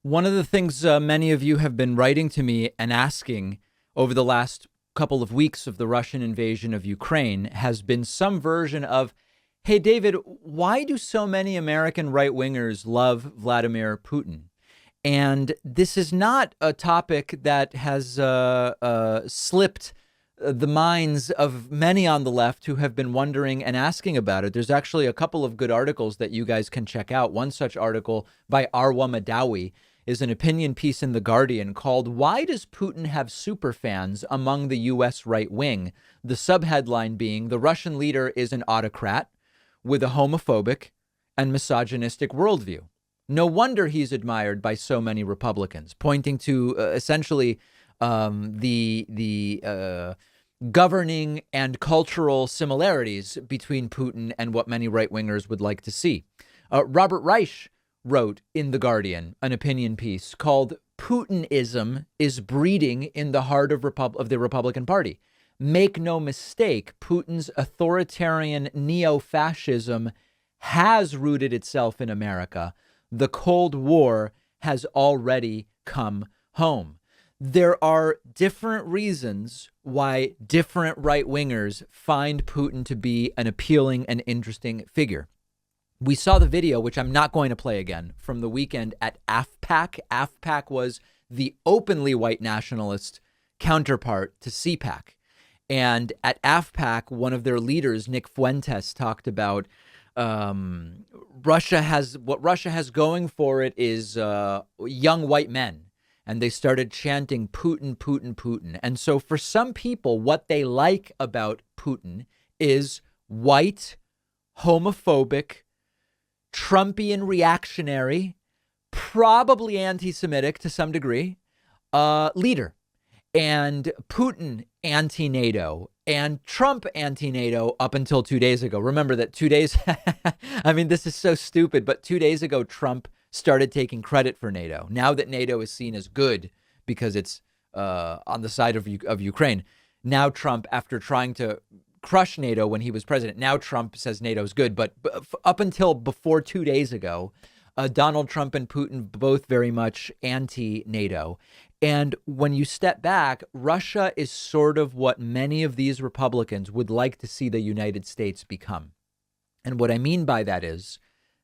One of the things many of you have been writing to me and asking over the last couple of weeks of the Russian invasion of Ukraine has been some version of, hey, David, why do so many American right-wingers love Vladimir Putin? And this is not a topic that has slipped the minds of many on the left who have been wondering and asking about it. There's actually a couple of good articles that you guys can check out. One such article by Arwa Madawi is an opinion piece in The Guardian called "Why Does Putin Have Superfans Among the U.S. Right Wing?" The subheadline being, "The Russian leader is an autocrat with a homophobic and misogynistic worldview. No wonder he's admired by so many Republicans," pointing to essentially the governing and cultural similarities between Putin and what many right-wingers would like to see. Robert Reich wrote in The Guardian an opinion piece called "Putinism is breeding in the heart of the Republican Party. Make no mistake, Putin's authoritarian neo-fascism has rooted itself in America. The Cold War has already come home." There are different reasons why different right-wingers find Putin to be an appealing and interesting figure. We saw the video, which I'm not going to play again, from the weekend at AFPAC. AFPAC was the openly white nationalist counterpart to CPAC. And at AFPAC, one of their leaders, Nick Fuentes, talked about Russia has going for it is young white men. And they started chanting Putin, Putin, Putin. And so for some people, what they like about Putin is white, homophobic, Trumpian reactionary, probably anti-Semitic to some degree, leader. And Putin anti-NATO and Trump anti-NATO up until 2 days ago. Remember that 2 days, I mean, this is so stupid, but 2 days ago, Trump started taking credit for NATO. Now that NATO is seen as good because it's on the side of Ukraine. Now Trump, after trying to crush NATO when he was president, now Trump says NATO is good. But up until before 2 days ago, Donald Trump and Putin both very much anti-NATO. And when you step back, Russia is sort of what many of these Republicans would like to see the United States become. And what I mean by that is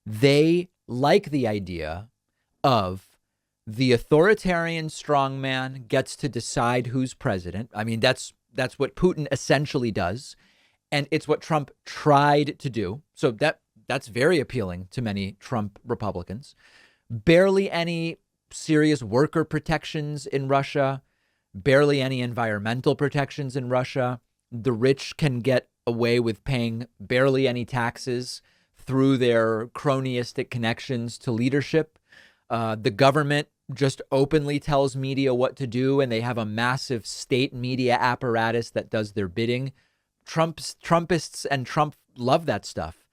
they like the idea of the authoritarian strongman gets to decide who's president. I mean, that's what Putin essentially does. And it's what Trump tried to do. So that's very appealing to many Trump Republicans. Barely any serious worker protections in Russia, barely any environmental protections in Russia. The rich can get away with paying barely any taxes through their cronyistic connections to leadership. The government just openly tells media what to do, and they have a massive state media apparatus that does their bidding. Trumpists and Trump love that stuff.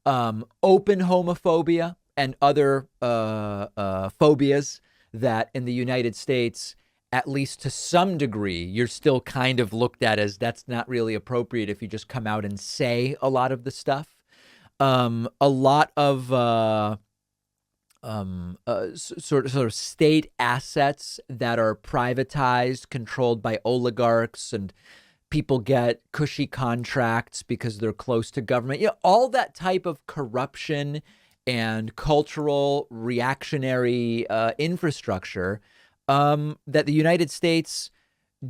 Open homophobia and other phobias that in the United States, at least to some degree, you're still kind of looked at as that's not really appropriate if you just come out and say a lot of the stuff. A lot of sort of state assets that are privatized, controlled by oligarchs, and people get cushy contracts because they're close to government. Yeah, all that type of corruption and cultural reactionary infrastructure that the United States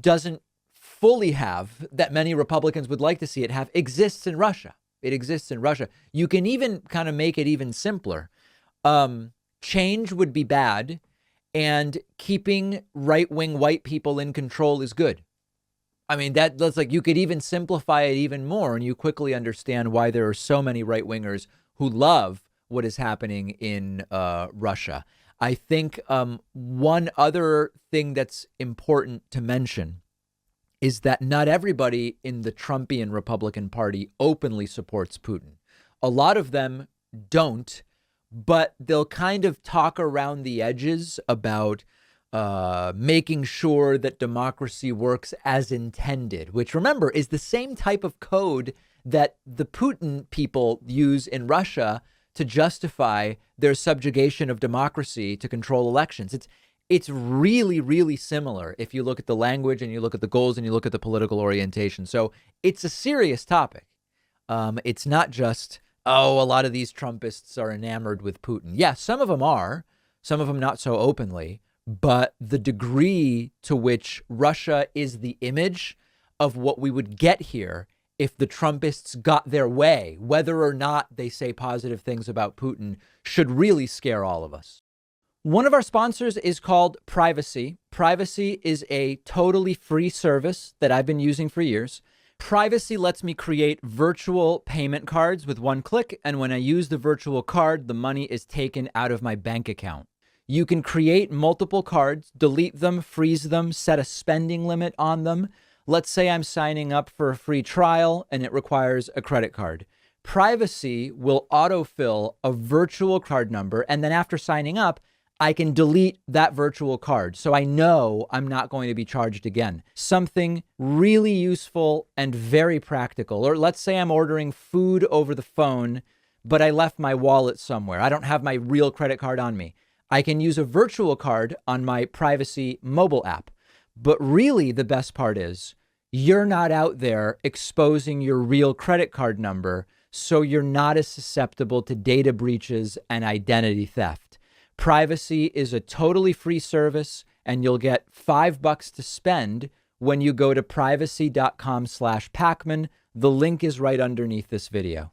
doesn't fully have, that many Republicans would like to see it have, exists in Russia. It exists in Russia. You can even kind of make it even simpler. Change would be bad, and keeping right-wing white people in control is good. I mean, that's like, you could even simplify it even more, and you quickly understand why there are so many right-wingers who love what is happening in Russia. I think one other thing that's important to mention is that not everybody in the Trumpian Republican Party openly supports Putin. A lot of them don't, but they'll kind of talk around the edges about making sure that democracy works as intended, which, remember, is the same type of code that the Putin people use in Russia to justify their subjugation of democracy to control elections. It's really, really similar if you look at the language and you look at the goals and you look at the political orientation. So it's a serious topic. It's not just, a lot of these Trumpists are enamored with Putin. Yeah, some of them are, some of them not so openly, but the degree to which Russia is the image of what we would get here if the Trumpists got their way, whether or not they say positive things about Putin, should really scare all of us. One of our sponsors is called Privacy. Privacy is a totally free service that I've been using for years. Privacy lets me create virtual payment cards with one click, and when I use the virtual card, the money is taken out of my bank account. You can create multiple cards, delete them, freeze them, set a spending limit on them. Let's say I'm signing up for a free trial and it requires a credit card. Privacy will autofill a virtual card number, and then after signing up, I can delete that virtual card. So I know I'm not going to be charged again. Something really useful and very practical. Or let's say I'm ordering food over the phone, but I left my wallet somewhere. I don't have my real credit card on me. I can use a virtual card on my Privacy mobile app. But really the best part is you're not out there exposing your real credit card number, so you're not as susceptible to data breaches and identity theft. Privacy is a totally free service, and you'll get $5 to spend when you go to privacy.com/Pacman. The link is right underneath this video.